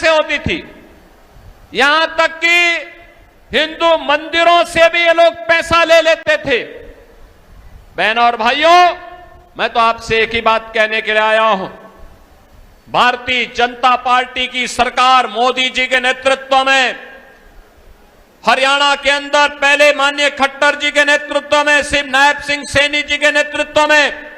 से होती थी। यहां तक कि हिंदू मंदिरों से भी ये लोग पैसा ले लेते थे। बहनों और भाइयों, मैं तो आपसे एक ही बात कहने के लिए आया हूं। भारतीय जनता पार्टी की सरकार मोदी जी के नेतृत्व में, हरियाणा के अंदर पहले माननीय खट्टर जी के नेतृत्व में, शिव नायब सिंह सैनी जी के नेतृत्व में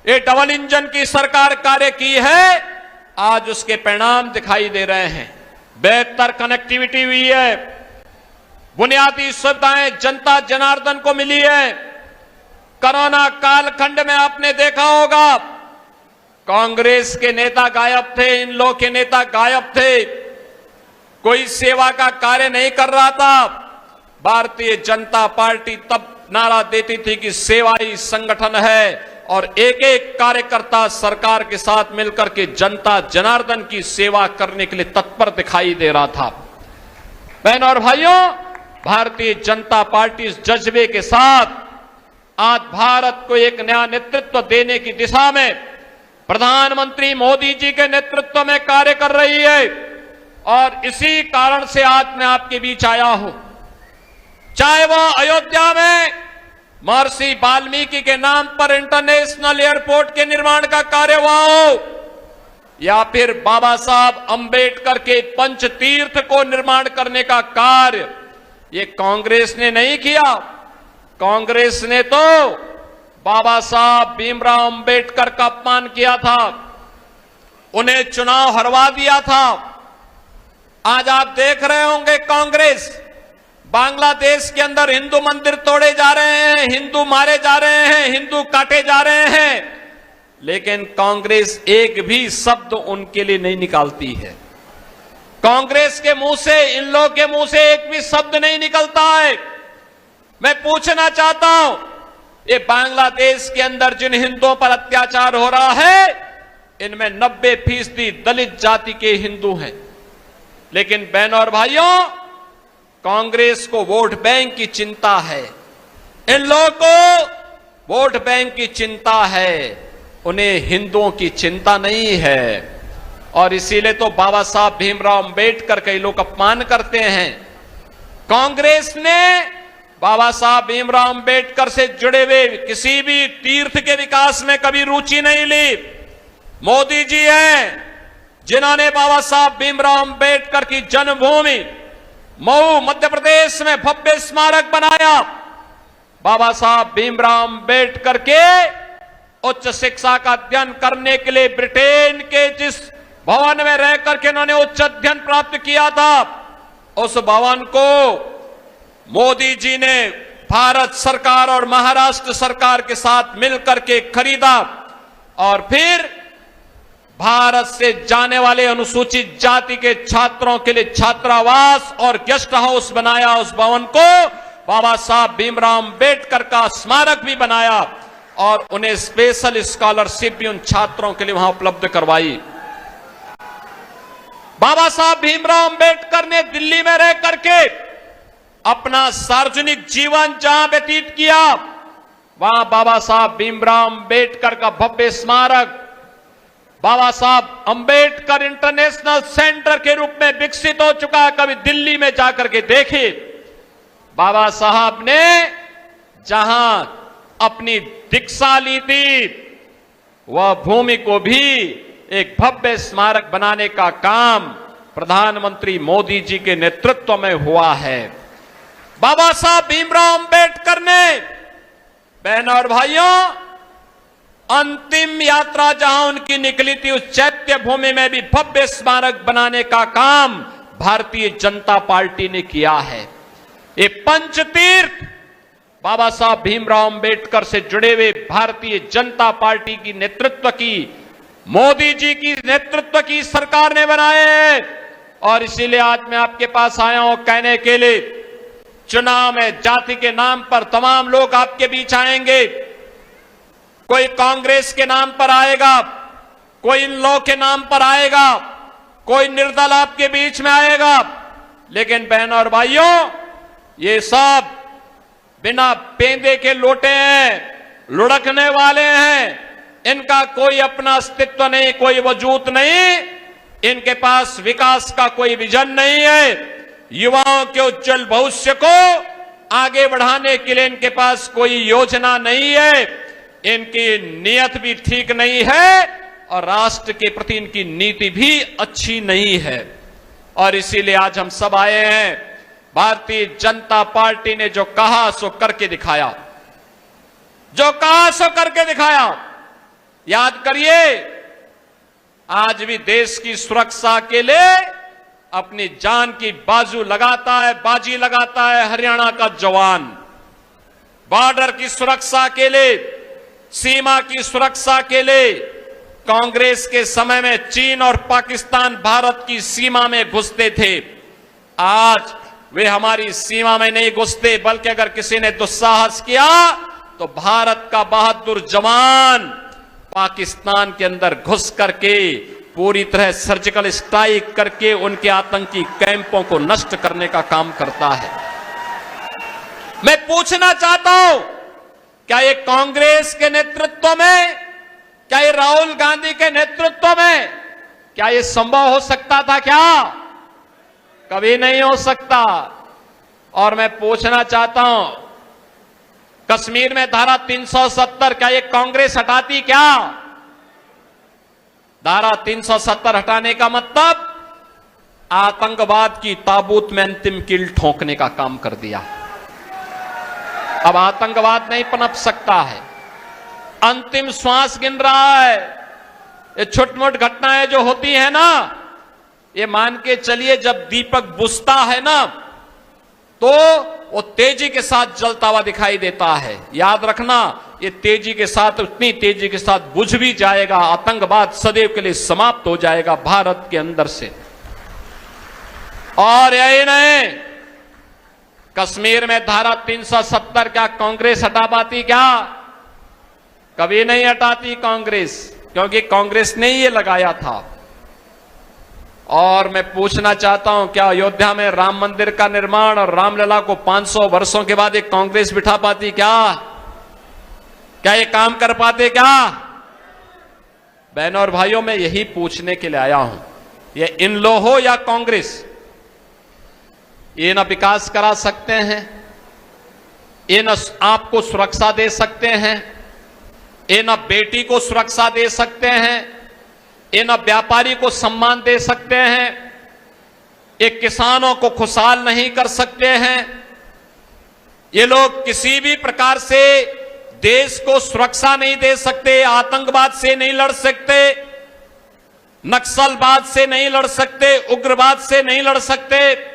ये डबल इंजन की सरकार कार्य की है। आज उसके परिणाम दिखाई दे रहे हैं। बेहतर कनेक्टिविटी हुई है, बुनियादी सुविधाएं जनता जनार्दन को मिली है। कोरोना कालखंड में आपने देखा होगा, कांग्रेस के नेता गायब थे, इन लोगों के नेता गायब थे, कोई सेवा का कार्य नहीं कर रहा था। भारतीय जनता पार्टी तब नारा देती थी कि सेवा ही संगठन है, और एक एक कार्यकर्ता सरकार के साथ मिलकर के जनता जनार्दन की सेवा करने के लिए तत्पर दिखाई दे रहा था। बहनों और भाइयों, भारतीय जनता पार्टी इस जज्बे के साथ आज भारत को एक नया नेतृत्व देने की दिशा में प्रधानमंत्री मोदी जी के नेतृत्व में कार्य कर रही है, और इसी कारण से आज मैं आपके बीच आया हूं। चाहे वह अयोध्या में महर्षि वाल्मीकि के नाम पर इंटरनेशनल एयरपोर्ट के निर्माण का कार्य हुआ हो, या फिर बाबा साहब अंबेडकर के पंचतीर्थ को निर्माण करने का कार्य ये कांग्रेस ने नहीं किया। कांग्रेस ने तो बाबा साहब भीमराव अंबेडकर का अपमान किया था, उन्हें चुनाव हरवा दिया था। आज आप देख रहे होंगे कांग्रेस बांग्लादेश के अंदर हिंदू मंदिर तोड़े जा रहे हैं, हिंदू मारे जा रहे हैं, हिंदू काटे जा रहे हैं, लेकिन कांग्रेस एक भी शब्द उनके लिए नहीं निकालती है। कांग्रेस के मुंह से, इन लोगों के मुंह से एक भी शब्द नहीं निकलता है। मैं पूछना चाहता हूं, ये बांग्लादेश के अंदर जिन हिंदुओं पर अत्याचार हो रहा है, इनमें 90% दलित जाति के हिंदू हैं। लेकिन बहनों और भाइयों, कांग्रेस को वोट बैंक की चिंता है, इन लोगों को वोट बैंक की चिंता है, उन्हें हिंदुओं की चिंता नहीं है। और इसीलिए तो बाबा साहब भीमराव अंबेडकर कई लोग अपमान करते हैं। कांग्रेस ने बाबा साहब भीमराव अंबेडकर से जुड़े हुए किसी भी तीर्थ के विकास में कभी रुचि नहीं ली। मोदी जी हैं जिन्होंने बाबा साहब भीमराव अंबेडकर की जन्मभूमि मऊ मध्य प्रदेश में भव्य स्मारक बनाया। बाबा साहब भीमराव अंबेडकर के उच्च शिक्षा का अध्ययन करने के लिए ब्रिटेन के जिस भवन में रह करके उन्होंने उच्च अध्ययन प्राप्त किया था, उस भवन को मोदी जी ने भारत सरकार और महाराष्ट्र सरकार के साथ मिलकर के खरीदा, और फिर भारत से जाने वाले अनुसूचित जाति के छात्रों के लिए छात्रावास और गेस्ट हाउस बनाया। उस भवन को बाबा साहब भीमराव अंबेडकर का स्मारक भी बनाया, और उन्हें स्पेशल स्कॉलरशिप भी उन छात्रों के लिए वहां उपलब्ध करवाई। बाबा साहब भीमराव अंबेडकर ने दिल्ली में रह करके अपना सार्वजनिक जीवन जहां व्यतीत किया, वहां बाबा साहब भीमराव अंबेडकर का भव्य स्मारक बाबा साहब अंबेडकर इंटरनेशनल सेंटर के रूप में विकसित हो चुका है। कभी दिल्ली में जाकर के देखिए, बाबा साहब ने जहां अपनी दीक्षा ली थी, वह भूमि को भी एक भव्य स्मारक बनाने का काम प्रधानमंत्री मोदी जी के नेतृत्व में हुआ है। बाबा साहब भीमराव अंबेडकर ने, बहनों और भाइयों, अंतिम यात्रा जहां उनकी निकली थी, उस चैत्य भूमि में भी भव्य स्मारक बनाने का काम भारतीय जनता पार्टी ने किया है। ये पंचतीर्थ बाबा साहब भीमराव अंबेडकर से जुड़े हुए भारतीय जनता पार्टी की नेतृत्व की, मोदी जी की नेतृत्व की सरकार ने बनाए हैं। और इसीलिए आज मैं आपके पास आया हूं कहने के लिए, चुनाव में जाति के नाम पर तमाम लोग आपके बीच आएंगे। कोई कांग्रेस के नाम पर आएगा, कोई इन लोगों के नाम पर आएगा, कोई निर्दल आपके बीच में आएगा। लेकिन बहनों और भाइयों, ये सब बिना पेंदे के लोटे हैं, लुढ़कने वाले हैं, इनका कोई अपना अस्तित्व नहीं, कोई वजूद नहीं। इनके पास विकास का कोई विजन नहीं है, युवाओं के उज्जवल भविष्य को आगे बढ़ाने के लिए इनके पास कोई योजना नहीं है, इनकी नीयत भी ठीक नहीं है और राष्ट्र के प्रति इनकी नीति भी अच्छी नहीं है। और इसीलिए आज हम सब आए हैं। भारतीय जनता पार्टी ने जो कहा सो करके दिखाया, जो कहा सो करके दिखाया। याद करिए, आज भी देश की सुरक्षा के लिए अपनी जान की बाजी लगाता है हरियाणा का जवान। बॉर्डर की सुरक्षा के लिए, सीमा की सुरक्षा के लिए कांग्रेस के समय में चीन और पाकिस्तान भारत की सीमा में घुसते थे। आज वे हमारी सीमा में नहीं घुसते, बल्कि अगर किसी ने दुस्साहस किया तो भारत का बहादुर जवान पाकिस्तान के अंदर घुस करके पूरी तरह सर्जिकल स्ट्राइक करके उनके आतंकी कैंपों को नष्ट करने का काम करता है। मैं पूछना चाहता हूं, क्या ये कांग्रेस के नेतृत्व में, क्या ये राहुल गांधी के नेतृत्व में, क्या ये संभव हो सकता था? क्या कभी नहीं हो सकता। और मैं पूछना चाहता हूं, कश्मीर में धारा 370 क्या ये कांग्रेस हटाती? क्या धारा 370 हटाने का मतलब आतंकवाद की ताबूत में अंतिम कील ठोंकने का काम कर दिया। अब आतंकवाद नहीं पनप सकता है, अंतिम श्वास गिन रहा है। ये छोट-मोट घटनाएं जो होती है ना, ये मान के चलिए जब दीपक बुझता है ना तो वो तेजी के साथ जलता हुआ दिखाई देता है। याद रखना, ये तेजी के साथ, उतनी तेजी के साथ बुझ भी जाएगा। आतंकवाद सदैव के लिए समाप्त हो जाएगा भारत के अंदर से। और यही नहीं, कश्मीर में धारा 370 क्या कांग्रेस हटा पाती? क्या कभी नहीं हटाती कांग्रेस, क्योंकि कांग्रेस ने ये लगाया था। और मैं पूछना चाहता हूं, क्या अयोध्या में राम मंदिर का निर्माण और रामलला को 500 वर्षों के बाद एक कांग्रेस बिठा पाती? क्या ये काम कर पाते? क्या बहनों और भाइयों, मैं यही पूछने के लिए आया हूं, ये इन लो हो या कांग्रेस, ये न विकास करा सकते हैं, ये न आपको सुरक्षा दे सकते हैं, ये न बेटी को सुरक्षा दे सकते हैं, ये न व्यापारी को सम्मान दे सकते हैं, ये किसानों को खुशहाल नहीं कर सकते हैं। ये लोग किसी भी प्रकार से देश को सुरक्षा नहीं दे सकते, आतंकवाद से नहीं लड़ सकते, नक्सलवाद से नहीं लड़ सकते, उग्रवाद से नहीं लड़ सकते,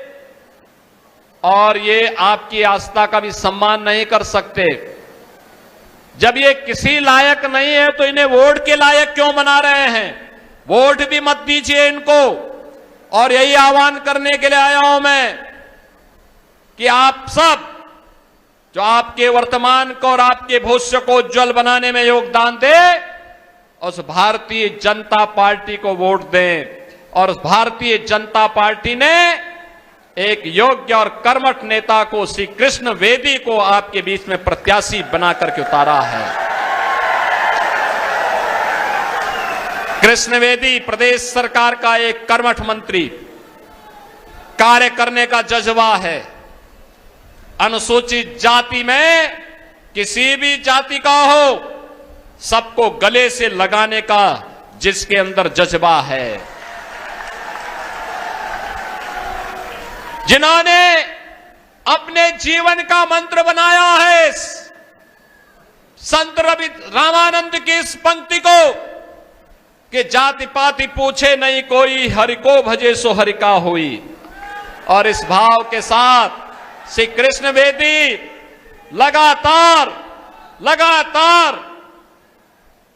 और ये आपकी आस्था का भी सम्मान नहीं कर सकते। जब ये किसी लायक नहीं है तो इन्हें वोट के लायक क्यों बना रहे हैं? वोट भी मत दीजिए इनको। और यही आह्वान करने के लिए आया हूं मैं कि आप सब जो आपके वर्तमान को और आपके भविष्य को उज्जवल बनाने में योगदान दे, उस भारतीय जनता पार्टी को वोट दें। और उस भारतीय जनता पार्टी ने एक योग्य और कर्मठ नेता को, श्री कृष्ण वेदी को आपके बीच में प्रत्याशी बना करके उतारा है। कृष्ण वेदी प्रदेश सरकार का एक कर्मठ मंत्री, कार्य करने का जज्बा है। अनुसूचित जाति में किसी भी जाति का हो, सबको गले से लगाने का जिसके अंदर जज्बा है, जिन्होंने अपने जीवन का मंत्र बनाया है संत रवि रामानंद की इस पंक्ति को कि जाति पाति पूछे नहीं कोई, हरि को भजे सो हरि का होई। और इस भाव के साथ श्री कृष्ण वेदी लगातार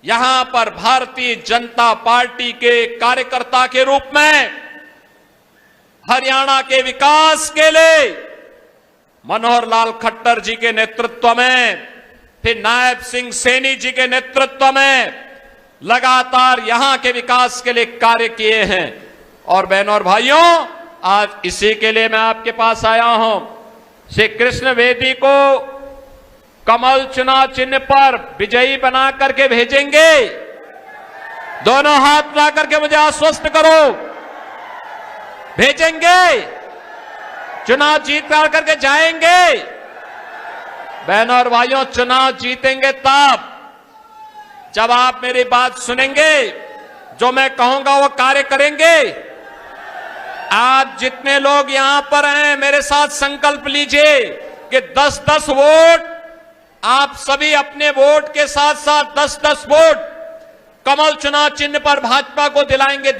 यहां पर भारतीय जनता पार्टी के कार्यकर्ता के रूप में हरियाणा के विकास के लिए मनोहर लाल खट्टर जी के नेतृत्व में, फिर नायब सिंह सैनी जी के नेतृत्व में लगातार यहां के विकास के लिए कार्य किए हैं। और बहनों और भाइयों, आज इसी के लिए मैं आपके पास आया हूं। श्री कृष्ण वेदी को कमल चुनाव चिन्ह पर विजयी बना करके भेजेंगे। दोनों हाथ ला करके मुझे आश्वस्त करो। भेजेंगे, चुनाव जीत करके जाएंगे। बहनों और भाइयों, चुनाव जीतेंगे तब जब आप मेरी बात सुनेंगे, जो मैं कहूंगा वो कार्य करेंगे। आप जितने लोग यहां पर हैं, मेरे साथ संकल्प लीजिए कि 10-10 वोट आप सभी अपने वोट के साथ साथ 10-10 वोट कमल चुनाव चिन्ह पर भाजपा को दिलाएंगे,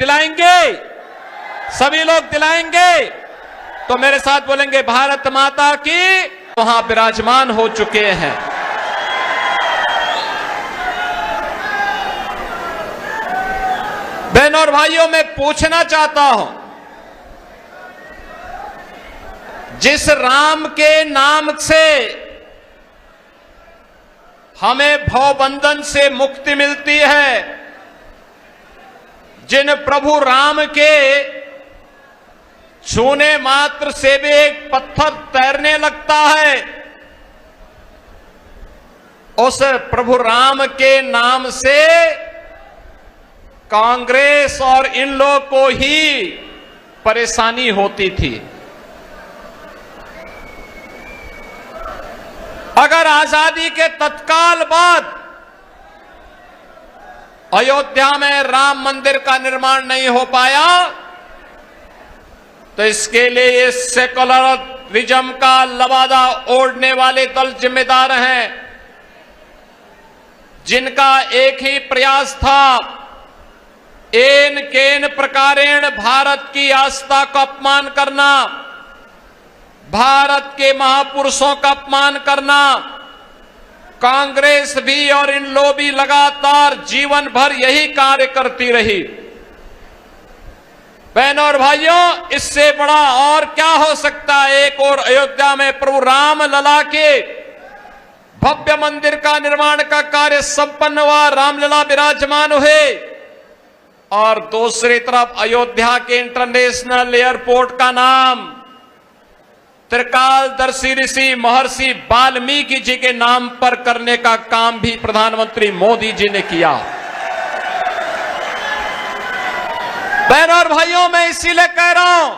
सभी लोग दिलाएंगे। तो मेरे साथ बोलेंगे भारत माता की, वहां विराजमान हो चुके हैं। बहनों और भाइयों, मैं पूछना चाहता हूं, जिस राम के नाम से हमें भवबंधन से मुक्ति मिलती है, जिन प्रभु राम के छूने मात्र से भी एक पत्थर तैरने लगता है, उस प्रभु राम के नाम से कांग्रेस और इन लोगों को ही परेशानी होती थी। अगर आजादी के तत्काल बाद अयोध्या में राम मंदिर का निर्माण नहीं हो पाया, तो इसके लिए इस सेकुलरिज्म का लबादा ओढ़ने वाले दल जिम्मेदार हैं, जिनका एक ही प्रयास था, एन केन प्रकारेण भारत की आस्था का अपमान करना, भारत के महापुरुषों का अपमान करना। कांग्रेस भी और इन लोग भी लगातार जीवन भर यही कार्य करती रही। बहनों और भाइयों, इससे बड़ा और क्या हो सकता है। एक और अयोध्या में प्रभु राम लला के भव्य मंदिर का निर्माण का कार्य संपन्न हुआ, रामलला विराजमान हुए, और दूसरी तरफ अयोध्या के इंटरनेशनल एयरपोर्ट का नाम त्रिकालदर्शी ऋषि महर्षि वाल्मीकि जी के नाम पर करने का काम भी प्रधानमंत्री मोदी जी ने किया। बहनों और भाइयों, मैं इसीलिए कह रहा हूं,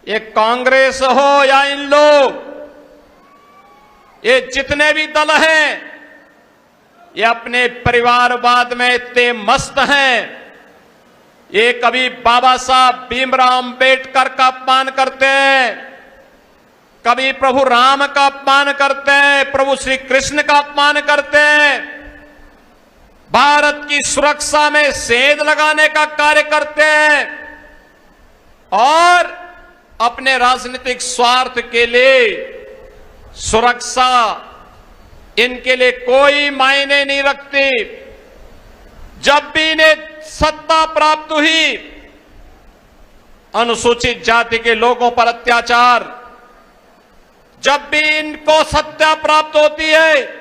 ये कांग्रेस हो या इन लोग, ये जितने भी दल हैं, ये अपने परिवारवाद में इतने मस्त हैं। ये कभी बाबा साहब भीमराव अंबेडकर का अपमान करते हैं, कभी प्रभु राम का अपमान करते हैं, प्रभु श्री कृष्ण का अपमान करते हैं, भारत की सुरक्षा में सेंध लगाने का कार्य करते हैं, और अपने राजनीतिक स्वार्थ के लिए सुरक्षा इनके लिए कोई मायने नहीं रखती। जब भी इन्हें सत्ता प्राप्त हुई, अनुसूचित जाति के लोगों पर अत्याचार, जब भी इनको सत्ता प्राप्त होती है,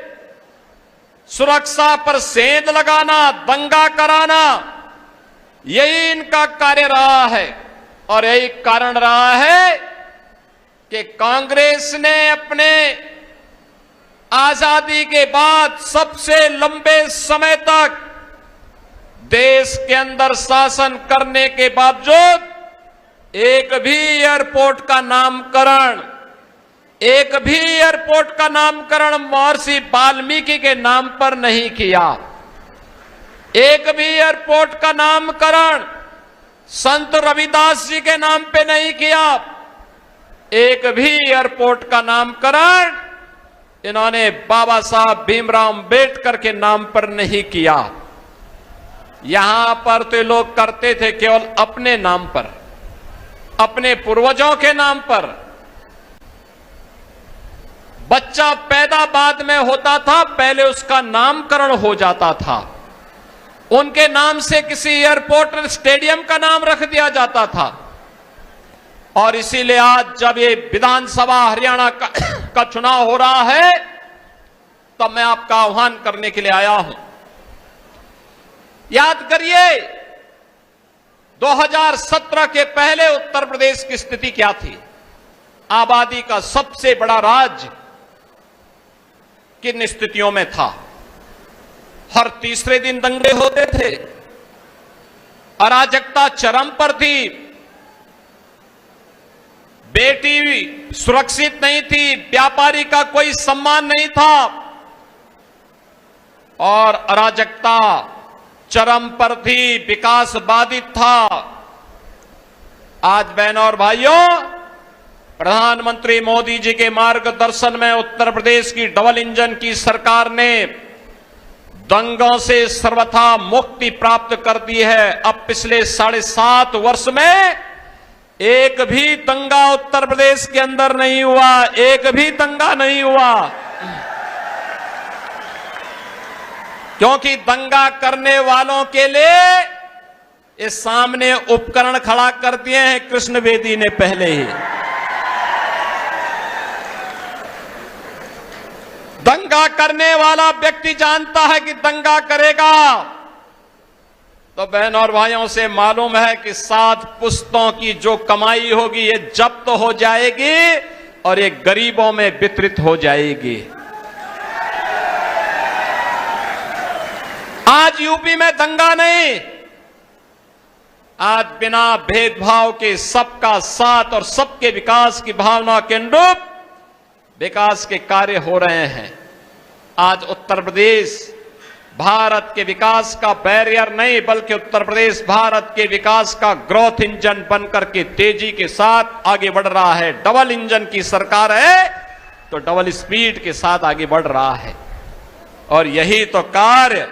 सुरक्षा पर सेंध लगाना, दंगा कराना, यही इनका कार्य रहा है। और यही कारण रहा है कि कांग्रेस ने अपने आजादी के बाद सबसे लंबे समय तक देश के अंदर शासन करने के बावजूद एक भी एयरपोर्ट का नामकरण महर्षि वाल्मीकि के नाम पर नहीं किया। एक भी एयरपोर्ट का नामकरण संत रविदास जी के नाम पे नहीं किया। एक भी एयरपोर्ट का नामकरण इन्होंने बाबा साहब भीमराव अंबेडकर के नाम पर नहीं किया। यहां पर तो लोग करते थे केवल अपने नाम पर, अपने पूर्वजों के नाम पर। बच्चा पैदा बाद में होता था, पहले उसका नामकरण हो जाता था, उनके नाम से किसी एयरपोर्ट स्टेडियम का नाम रख दिया जाता था। और इसीलिए आज जब ये विधानसभा हरियाणा का चुनाव हो रहा है, तब मैं आपका आह्वान करने के लिए आया हूं। याद करिए 2017 के पहले उत्तर प्रदेश की स्थिति क्या थी। आबादी का सबसे बड़ा राज्य किन स्थितियों में था। हर तीसरे दिन दंगे होते थे, अराजकता चरम पर थी, बेटी सुरक्षित नहीं थी, व्यापारी का कोई सम्मान नहीं था और अराजकता चरम पर थी, विकास बाधित था। आज बहनों और भाइयों, प्रधानमंत्री मोदी जी के मार्गदर्शन में उत्तर प्रदेश की डबल इंजन की सरकार ने दंगों से सर्वथा मुक्ति प्राप्त कर दी है। अब पिछले 7.5 वर्ष में एक भी दंगा उत्तर प्रदेश के अंदर नहीं हुआ, एक भी दंगा नहीं हुआ, क्योंकि दंगा करने वालों के लिए इस सामने उपकरण खड़ा कर दिए हैं कृष्ण बेदी ने पहले ही। दंगा करने वाला व्यक्ति जानता है कि दंगा करेगा, तो बहनों और भाइयों से मालूम है कि 7 पुश्तों की जो कमाई होगी ये जब्त हो जाएगी और ये गरीबों में वितरित हो जाएगी। आज यूपी में दंगा नहीं, आज बिना भेदभाव के सबका साथ और सबके विकास की भावना के अनुरूप विकास के कार्य हो रहे हैं। आज उत्तर प्रदेश भारत के विकास का बैरियर नहीं, बल्कि उत्तर प्रदेश भारत के विकास का ग्रोथ इंजन बनकर के तेजी के साथ आगे बढ़ रहा है। डबल इंजन की सरकार है तो डबल स्पीड के साथ आगे बढ़ रहा है। और यही तो कार्य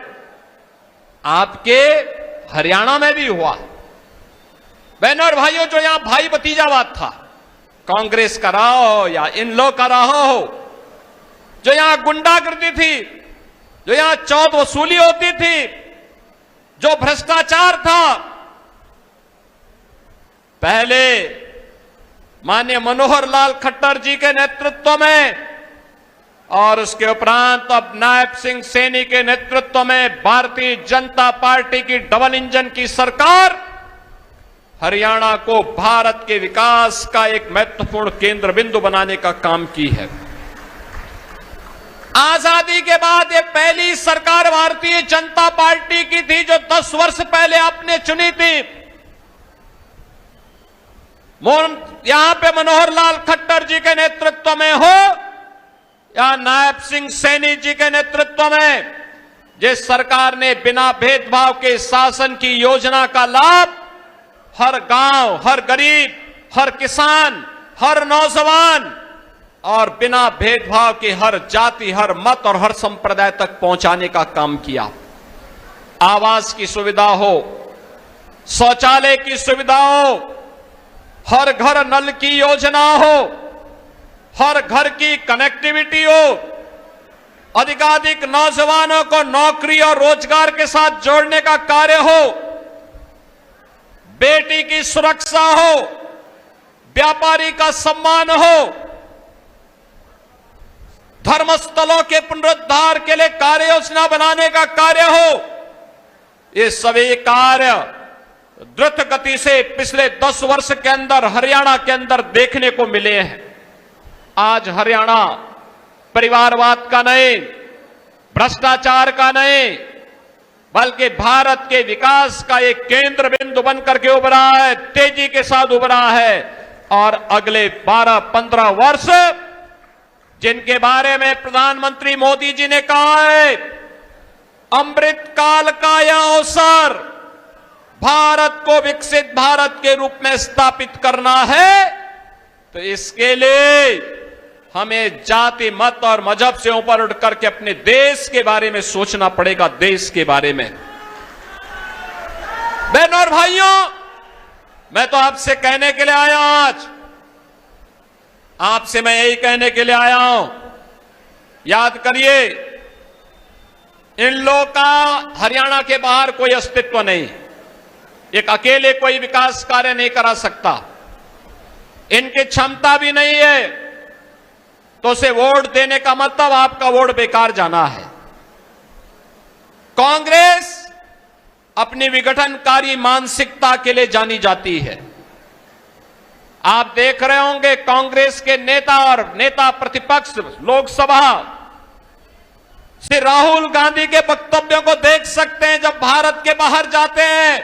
आपके हरियाणा में भी हुआ। बहनों और भाइयों, जो यहां भाई भतीजावाद था, कांग्रेस का रहा हो या इन लोग का रहा हो, जो यहां गुंडागर्दी थी, जो यहां चौथ वसूली होती थी, जो भ्रष्टाचार था, पहले माननीय मनोहर लाल खट्टर जी के नेतृत्व में और उसके उपरांत अब नायब सिंह सैनी के नेतृत्व में भारतीय जनता पार्टी की डबल इंजन की सरकार हरियाणा को भारत के विकास का एक महत्वपूर्ण केंद्र बिंदु बनाने का काम की है। आजादी के बाद ये पहली सरकार भारतीय जनता पार्टी की थी जो 10 वर्ष पहले आपने चुनी थी। यहां पे मनोहर लाल खट्टर जी के नेतृत्व में हो या नायब सिंह सैनी जी के नेतृत्व में, जिस सरकार ने बिना भेदभाव के शासन की योजना का लाभ हर गांव, हर गरीब, हर किसान, हर नौजवान और बिना भेदभाव के हर जाति, हर मत और हर संप्रदाय तक पहुंचाने का काम किया। आवास की सुविधा हो, शौचालय की सुविधा हो, हर घर नल की योजना हो, हर घर की कनेक्टिविटी हो, अधिकाधिक नौजवानों को नौकरी और रोजगार के साथ जोड़ने का कार्य हो, बेटी की सुरक्षा हो, व्यापारी का सम्मान हो, धर्मस्थलों के पुनरुद्धार के लिए कार्य योजना बनाने का कार्य हो। ये सभी कार्य द्रुत गति से पिछले 10 वर्ष के अंदर हरियाणा के अंदर देखने को मिले हैं। आज हरियाणा परिवारवाद का नहीं, भ्रष्टाचार का नहीं, बल्कि भारत के विकास का एक केंद्र बिंदु बनकर के उभरा है, तेजी के साथ उभरा है। और अगले 12-15 वर्ष जिनके बारे में प्रधानमंत्री मोदी जी ने कहा है, अमृत काल का यह अवसर भारत को विकसित भारत के रूप में स्थापित करना है, तो इसके लिए हमें जाति, मत और मजहब से ऊपर उठ करके अपने देश के बारे में सोचना पड़ेगा। देश के बारे में बहनों और भाइयों, मैं तो आपसे कहने के लिए आया हूं, आज आपसे मैं यही कहने के लिए आया हूं, याद करिए, इन लोगों का हरियाणा के बाहर कोई अस्तित्व नहीं। एक अकेले कोई विकास कार्य नहीं करा सकता, इनकी क्षमता भी नहीं है, तो उसे वोट देने का मतलब आपका वोट बेकार जाना है। कांग्रेस अपनी विघटनकारी मानसिकता के लिए जानी जाती है। आप देख रहे होंगे कांग्रेस के नेता और नेता प्रतिपक्ष लोकसभा से राहुल गांधी के वक्तव्यों को देख सकते हैं। जब भारत के बाहर जाते हैं,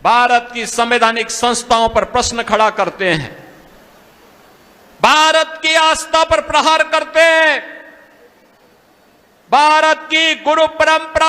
भारत की संवैधानिक संस्थाओं पर प्रश्न खड़ा करते हैं, आस्था पर प्रहार करते हैं। भारत की गुरु परंपरा